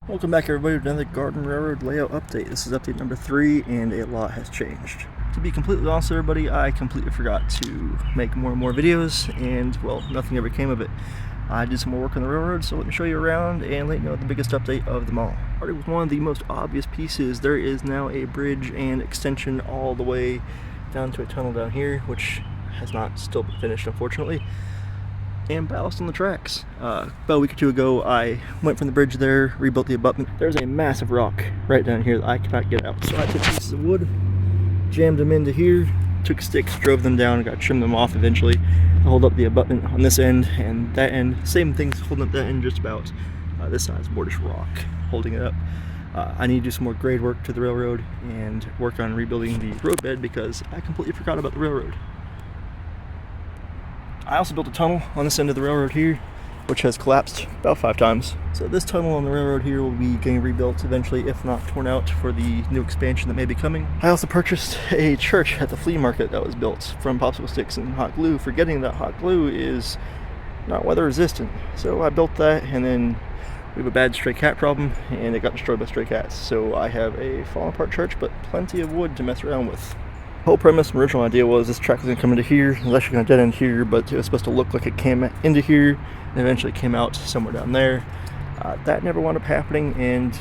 Welcome back everybody to another Garden Railroad layout update. This is update number 3 and a lot has changed. To be completely honest with everybody, I completely forgot to make more and more videos and well, nothing ever came of it. I did some more work on the railroad, so let me show you around and let you know the biggest update of them all. Starting with one of the most obvious pieces, there is now a bridge and extension all the way down to a tunnel down here, which has not still been finished unfortunately. And ballast on the tracks. About a week or two ago, I went from the bridge there, rebuilt the abutment. There's a massive rock right down here that I cannot get out. So I took pieces of wood, jammed them into here, took sticks, drove them down, and got to trim them off eventually to hold up the abutment on this end and that end. Same things holding up that end just about. This side's more just rock holding it up. I need to do some more grade work to the railroad and work on rebuilding the roadbed because I completely forgot about the railroad. I also built a tunnel on this end of the railroad here, which has collapsed about 5 times. So this tunnel on the railroad here will be getting rebuilt eventually, if not torn out, for the new expansion that may be coming. I also purchased a church at the flea market that was built from popsicle sticks and hot glue, forgetting that hot glue is not weather resistant. So I built that, and then we have a bad stray cat problem, and it got destroyed by stray cats. So I have a fallen apart church, but plenty of wood to mess around with. The whole premise and original idea was this track was going to come into here. It was actually going to dead end here, but it was supposed to look like it came into here and eventually came out somewhere down there. That never wound up happening and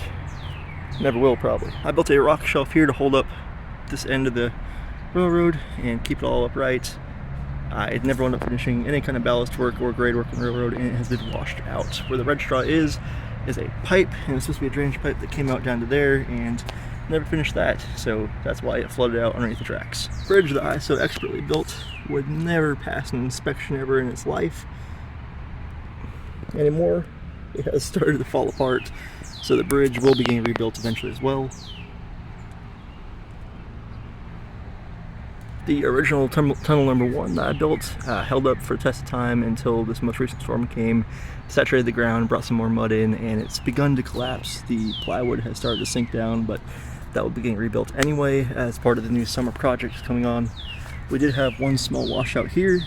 never will probably. I built a rock shelf here to hold up this end of the railroad and keep it all upright. I never wound up finishing any kind of ballast work or grade work on the railroad, and it has been washed out. Where the red straw is a pipe, and it's supposed to be a drainage pipe that came out down to there, and never finished that, so that's why it flooded out underneath the tracks. The bridge that I so expertly built would never pass an inspection ever in its life anymore. It has started to fall apart, so the bridge will be getting rebuilt eventually as well. The original tunnel number 1 that I built held up for a test of time until this most recent storm came, saturated the ground, brought some more mud in, and it's begun to collapse. The plywood has started to sink down, but that will be getting rebuilt anyway as part of the new summer project coming on. We did have one small washout here,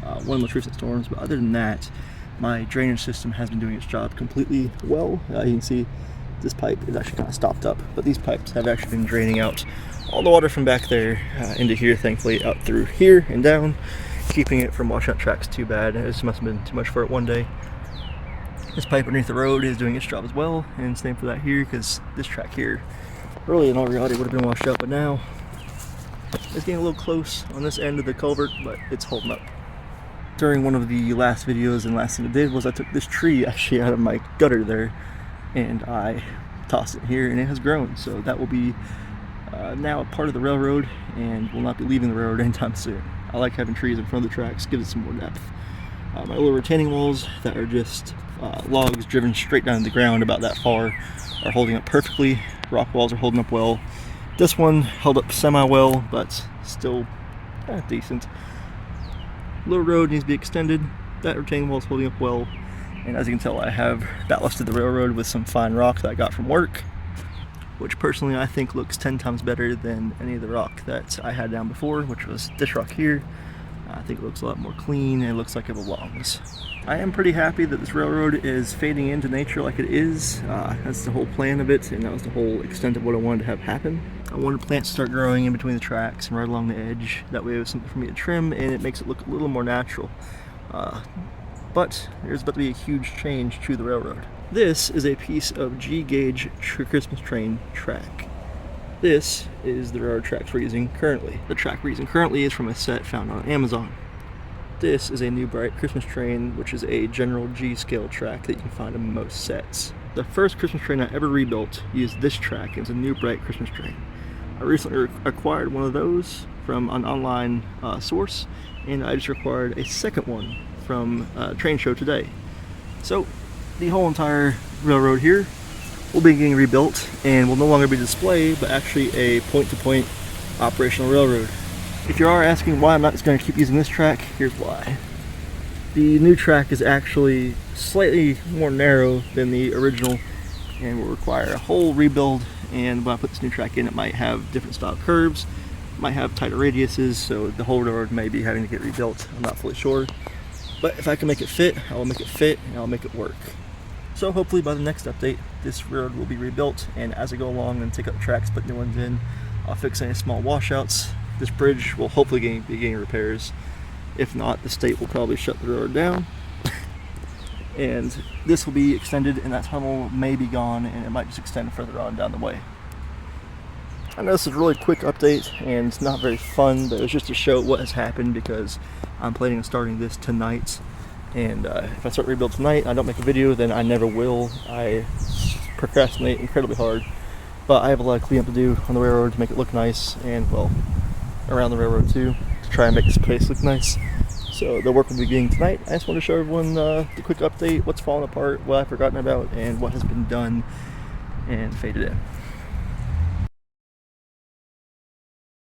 one of the most recent storms, but other than that, my drainage system has been doing its job completely well. You can see this pipe is actually kind of stopped up, but these pipes have actually been draining out all the water from back there into here, thankfully, out through here and down, keeping it from washing out tracks too bad. This must have been too much for it one day. This pipe underneath the road is doing its job as well, and same for that here, because this track here, early in all reality, would have been washed out, but now it's getting a little close on this end of the culvert, but it's holding up. During one of the last videos, and last thing I did was I took this tree actually out of my gutter there, and I tossed it here, and it has grown, so that will be now a part of the railroad and will not be leaving the railroad anytime soon. I like having trees in front of the tracks, gives it some more depth. My little retaining walls that are just logs driven straight down to the ground about that far are holding up perfectly. Rock walls are holding up well. This one held up semi-well, but still decent. Little road needs to be extended. That retaining wall is holding up well. And as you can tell, I have ballasted the railroad with some fine rock that I got from work, which personally I think looks 10 times better than any of the rock that I had down before, which was this rock here. I think it looks a lot more clean and it looks like it belongs. I am pretty happy that this railroad is fading into nature like it is. That's the whole plan of it, and that was the whole extent of what I wanted to have happen. I wanted plants to start growing in between the tracks and right along the edge. That way it was something for me to trim and it makes it look a little more natural. But there's about to be a huge change to the railroad. This is a piece of G-gauge Christmas train track. This is the railroad tracks we're using currently. The track we're using currently is from a set found on Amazon. This is a new Bright Christmas train, which is a general G-scale track that you can find in most sets. The first Christmas train I ever rebuilt used this track. It's a new Bright Christmas train. I recently acquired one of those from an online source, and I just acquired a second one from a train show today. So the whole entire railroad here will be getting rebuilt and will no longer be display, but actually a point-to-point operational railroad. If you are asking why I'm not just going to keep using this track, here's why. The new track is actually slightly more narrow than the original and will require a whole rebuild, and when I put this new track in, it might have different style curves, might have tighter radiuses, so the whole road may be having to get rebuilt. I'm not fully sure, but if I can make it fit, I will make it fit and I'll make it work. So hopefully by the next update, this road will be rebuilt, and as I go along and take up tracks, put new ones in, I'll fix any small washouts. This bridge will hopefully be getting repairs. If not, the state will probably shut the road down. And this will be extended, and that tunnel may be gone, and it might just extend further on down the way. I know this is a really quick update and it's not very fun, but it was just to show what has happened because I'm planning on starting this tonight. And if I start rebuild tonight, I don't make a video, then I never will. I procrastinate incredibly hard, but I have a lot of cleanup to do on the railroad to make it look nice, and well, around the railroad too, to try and make this place look nice. So the work will be beginning tonight. I just want to show everyone the quick update, what's fallen apart, what I've forgotten about, and what has been done and faded in.